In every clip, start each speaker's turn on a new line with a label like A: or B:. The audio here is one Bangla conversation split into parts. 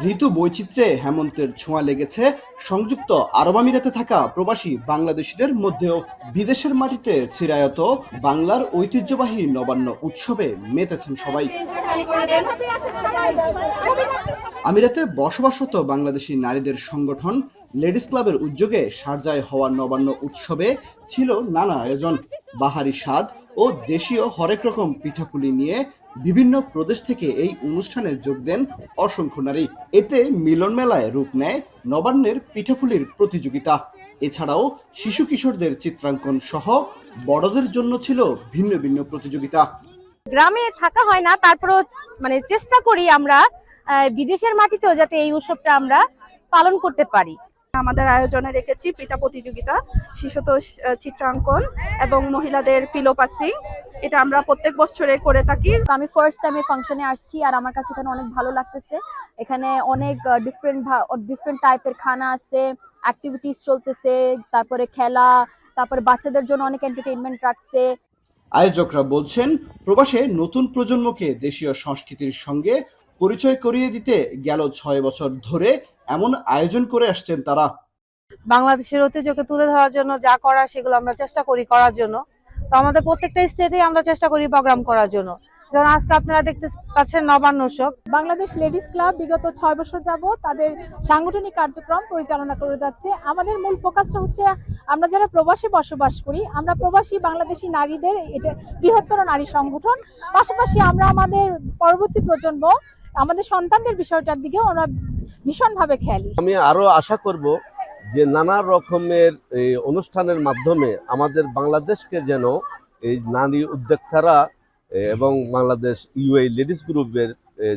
A: ঋতু বৈচিত্র্যে হেমন্তের ছোঁয়া লেগেছে সংযুক্ত আরব আমিরাতে থাকা প্রবাসী বাংলাদেশিদের মধ্যেও। বিদেশের মাটিতে চিরায়ত বাংলার ঐতিহ্যবাহী নবান্ন উৎসবে মেতেছেন সবাই। আমিরাতে বসবাসরত বাংলাদেশি নারীদের সংগঠন লেডিস ক্লাবের উদ্যোগে শারজায় হওয়া নবান্ন উৎসবে ছিল নানা আয়োজন। বাহারি স্বাদ ও দেশীয় হরেক রকম পিঠাপুলি নিয়ে বিভিন্ন প্রদেশ থেকে এই অনুষ্ঠানে যোগ দেন অসংখ্য নারী। এতে মিলন মেলায় রূপ নেয় নবান্নের পিঠাপুলির প্রতিযোগিতা। এছাড়াও শিশু কিশোরদের চিত্রাঙ্কন সহ বড়দের জন্য ছিল ভিন্ন ভিন্ন প্রতিযোগিতা।
B: গ্রামে থাকা হয় না, তারপরেও চেষ্টা করি আমরা বিদেশের মাটিতেও যাতে এই উৎসবটা আমরা পালন করতে পারি।
C: আমাদের আয়োজনে রেখেছি পিঠা প্রতিযোগিতা, শিশুতোষ চিত্রাঙ্কন এবং মহিলাদের পিলো পাসিং। এটা আমরা প্রত্যেক বছরে করে থাকি।
D: আমি ফার্স্ট টাইম এই ফাংশনে আসছি, আর আমার কাছে এখানে অনেক ভালো লাগতেছে। এখানে অনেক ডিফারেন্ট টাইপের খানা আছে, অ্যাক্টিভিটিস চলতেছে, তারপরে খেলা, তারপরে বাচ্চাদের জন্য অনেক এন্টারটেইনমেন্ট রাখছে।
A: আয়োজকরা বলছেন, প্রবাসে নতুন প্রজন্মকে দেশীয় সংস্কৃতির সঙ্গে পরিচয় করিয়ে দিতে গেল 6 বছর ধরে এমন আয়োজন করে আসছেন তারা।
B: বাংলাদেশের ঐতিহ্যকে তুলে ধরার জন্য যা করা সেগুলো আমরা চেষ্টা করি করার জন্য। তো আমাদের প্রত্যেকটা স্টেটে আমরা চেষ্টা করি প্রোগ্রাম করার জন্য। যেমন আজকে আপনারা দেখতে পাচ্ছেন নবান্ন উৎসব।
E: বাংলাদেশ লেডিস ক্লাব বিগত 6 বছর যাবত তাদের সাংগঠনিক কার্যক্রম পরিচালনা করে যাচ্ছে। আমাদের মূল ফোকাসটা হচ্ছে আমরা যারা প্রবাসী বসবাস করি, আমরা প্রবাসী বাংলাদেশি নারীদের এটা বৃহত্তর নারী সংগঠন। পাশাপাশি আমরা আমাদের পরবর্তী প্রজন্ম, আমাদের সন্তানদের বিষয়টার দিকে আমরা ভীষণভাবে খেয়ালি।
F: আমি আরো আশা করব যে নানা রকমের এই অনুষ্ঠানের মাধ্যমে আমাদের বাংলাদেশকে যেন এই নারী উদ্যোক্তারা এবং বাংলাদেশ ইউএই লেডিস গ্রুপের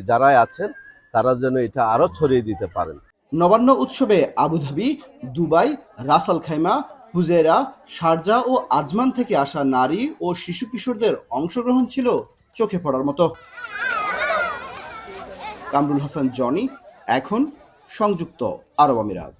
F: যারা আছেন তারা যেন এটা আরো ছড়িয়ে দিতে পারেন।
A: নবান্ন উৎসবে আবুধাবি, দুবাই, রাস আল খাইমা, ফুজেরা, শারজা ও আজমান থেকে আসা নারী ও শিশু কিশোরদের অংশগ্রহণ ছিল চোখে পড়ার মতো। কামরুল হাসান জনি, এখন সংযুক্ত আরব আমিরাত।